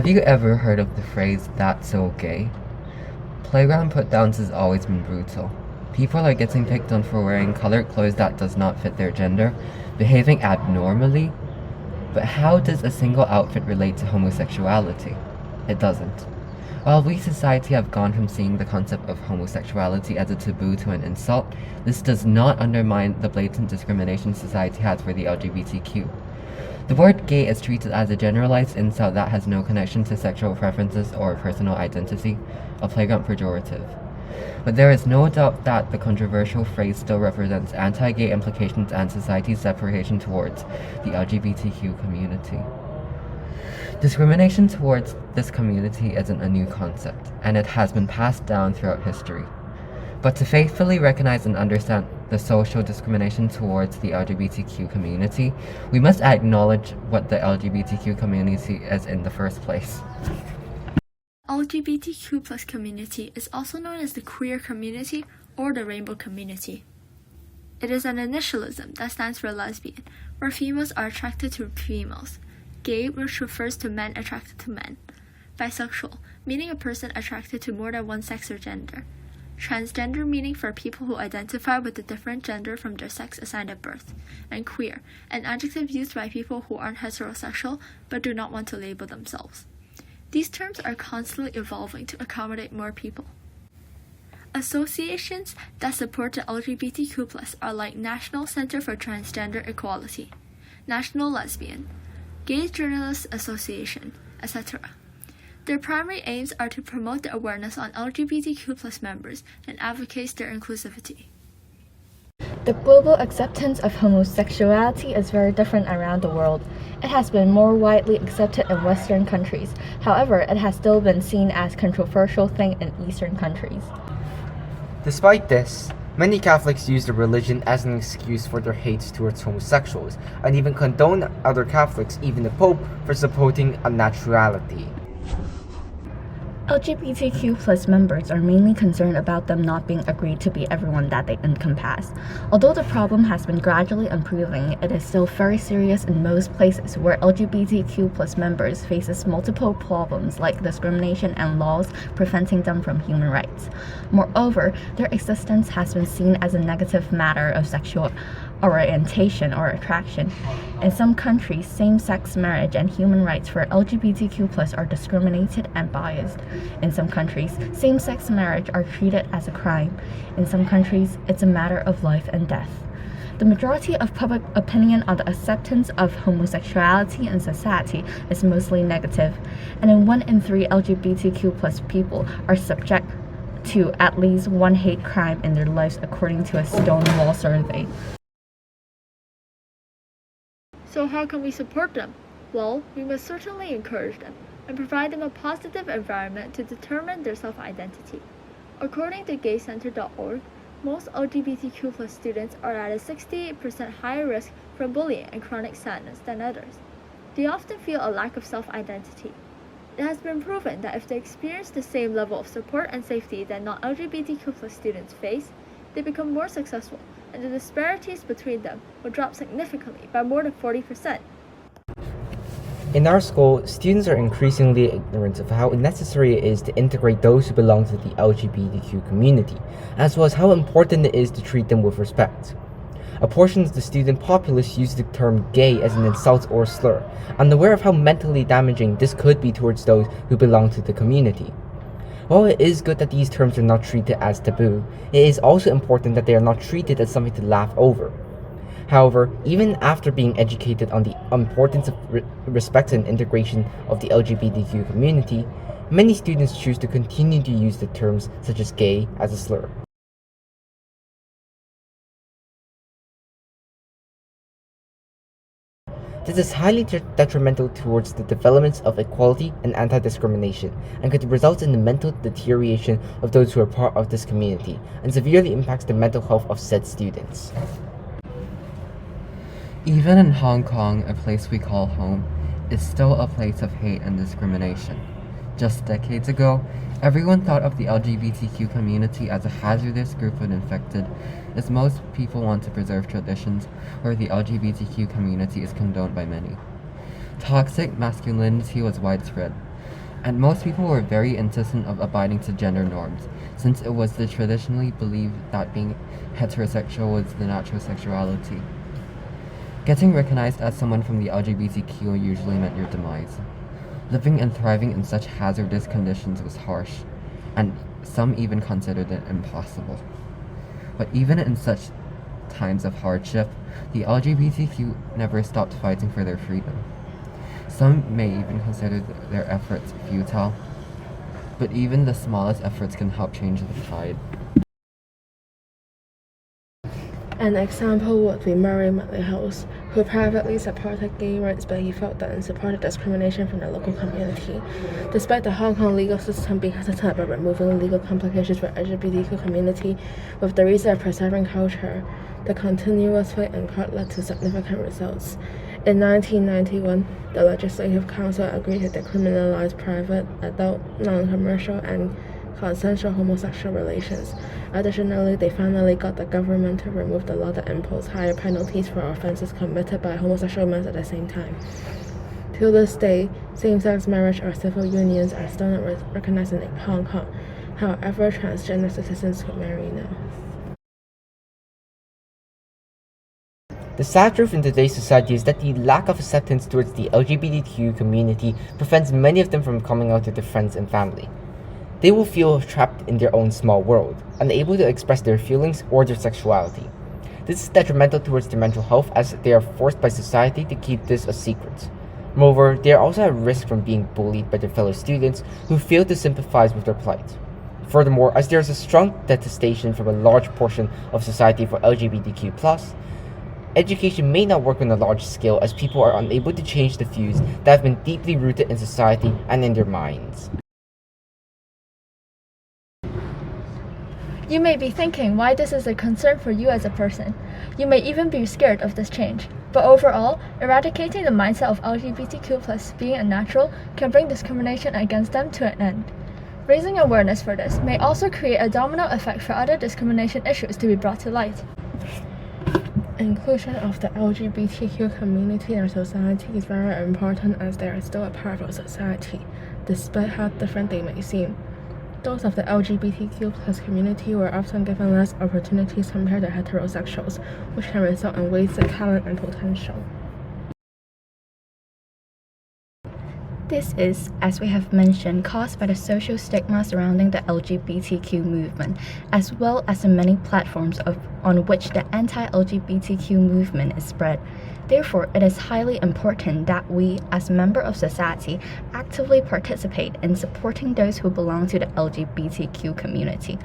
you ever heard of the phrase, "that's so gay"? Playground put-downs has always been brutal. People are getting picked on for wearing colored clothes that does not fit their gender, behaving abnormally. But how does a single outfit relate to homosexuality? It doesn't. While we society have gone from seeing the concept of homosexuality as a taboo to an insult, this does not undermine the blatant discrimination society has for the LGBTQ. The word gay is treated as a generalized insult that has no connection to sexual preferences or personal identity, a playground pejorative. But there is no doubt that the controversial phrase still represents anti-gay implications and society's separation towards the LGBTQ community. Discrimination towards this community isn't a new concept, and it has been passed down throughout history. But to faithfully recognize and understand the social discrimination towards the LGBTQ community, we must acknowledge what the LGBTQ community is in the first place. LGBTQ plus community is also known as the queer community or the rainbow community. It is an initialism that stands for lesbian, where females are attracted to females, gay, which refers to men attracted to men, bisexual, meaning a person attracted to more than one sex or gender, transgender, meaning for people who identify with a different gender from their sex assigned at birth, and queer, an adjective used by people who aren't heterosexual but do not want to label themselves. These terms are constantly evolving to accommodate more people. Associations that support the LGBTQ+ are like National Center for Transgender Equality, National Lesbian, Gay Journalists Association, etc. Their primary aims are to promote the awareness on LGBTQ+ members and advocate their inclusivity. The global acceptance of homosexuality is very different around the world. It has been more widely accepted in Western countries. However, it has still been seen as a controversial thing in Eastern countries. Despite this, many Catholics use their religion as an excuse for their hate towards homosexuals, and even condone other Catholics, even the Pope, for supporting unnaturality. LGBTQ+ members are mainly concerned about them not being agreed to be everyone that they encompass. Although the problem has been gradually improving, it is still very serious in most places where LGBTQ+ members faces multiple problems like discrimination and laws preventing them from human rights. Moreover, their existence has been seen as a negative matter of sexual orientation or attraction. In some countries, same-sex marriage and human rights for LGBTQ+ are discriminated and biased. In some countries, same-sex marriage are treated as a crime. In some countries, it's a matter of life and death. The majority of public opinion on the acceptance of homosexuality in society is mostly negative, and in 1 in 3 LGBTQ+ people are subject to at least one hate crime in their lives according to a Stonewall survey. So how can we support them? Well, we must certainly encourage them and provide them a positive environment to determine their self-identity. According to gaycenter.org, most LGBTQ+ students are at a 68% higher risk for bullying and chronic sadness than others. They often feel a lack of self-identity. It has been proven that if they experience the same level of support and safety that non-LGBTQ+ students face, they become more successful, and the disparities between them will drop significantly by more than 40%. In our school, students are increasingly ignorant of how necessary it is to integrate those who belong to the LGBTQ community, as well as how important it is to treat them with respect. A portion of the student populace use the term gay as an insult or slur, unaware of how mentally damaging this could be towards those who belong to the community. While it is good that these terms are not treated as taboo, it is also important that they are not treated as something to laugh over. However, even after being educated on the importance of respect and integration of the LGBTQ community, many students choose to continue to use the terms such as gay as a slur. This is highly detrimental towards the development of equality and anti-discrimination, and could result in the mental deterioration of those who are part of this community, and severely impacts the mental health of said students. Even in Hong Kong, a place we call home, is still a place of hate and discrimination. Just decades ago, everyone thought of the LGBTQ community as a hazardous group of infected, as most people want to preserve traditions where the LGBTQ community is condoned by many. Toxic masculinity was widespread. And most people were very insistent of abiding to gender norms, since it was traditionally believed that being heterosexual was the natural sexuality. Getting recognized as someone from the LGBTQ usually meant your demise. Living and thriving in such hazardous conditions was harsh, and some even considered it impossible. But even in such times of hardship, the LGBTQ never stopped fighting for their freedom. Some may even consider their efforts futile, but even the smallest efforts can help change the tide. An example would be Murray House, who privately supported gay rights, but he felt that and supported discrimination from the local community. Despite the Hong Kong legal system being hesitant about removing legal complications for the LGBTQ community, with the reason of preserving culture, the continuous fight in court led to significant results. In 1991, the Legislative Council agreed to decriminalize private, adult, non-commercial, and consensual homosexual relations. Additionally, they finally got the government to remove the law that imposed higher penalties for offenses committed by homosexual men at the same time. To this day, same-sex marriage or civil unions are still not recognized in Hong Kong. However, transgender citizens could marry now. The sad truth in today's society is that the lack of acceptance towards the LGBTQ community prevents many of them from coming out to their friends and family. They will feel trapped in their own small world, unable to express their feelings or their sexuality. This is detrimental towards their mental health as they are forced by society to keep this a secret. Moreover, they are also at risk from being bullied by their fellow students who fail to sympathize with their plight. Furthermore, as there is a strong detestation from a large portion of society for LGBTQ+, education may not work on a large scale as people are unable to change the views that have been deeply rooted in society and in their minds. You may be thinking why this is a concern for you as a person. You may even be scared of this change. But overall, eradicating the mindset of LGBTQ+ being unnatural can bring discrimination against them to an end. Raising awareness for this may also create a domino effect for other discrimination issues to be brought to light. Inclusion of the LGBTQ community in our society is very important as they are still a part of our society, despite how different they may seem. Those of the LGBTQ+ community were often given less opportunities compared to heterosexuals, which can result in wasted talent and potential. This is, as we have mentioned, caused by the social stigma surrounding the LGBTQ movement, as well as the many platforms on which the anti-LGBTQ movement is spread. Therefore, it is highly important that we, as members of society, actively participate in supporting those who belong to the LGBTQ community.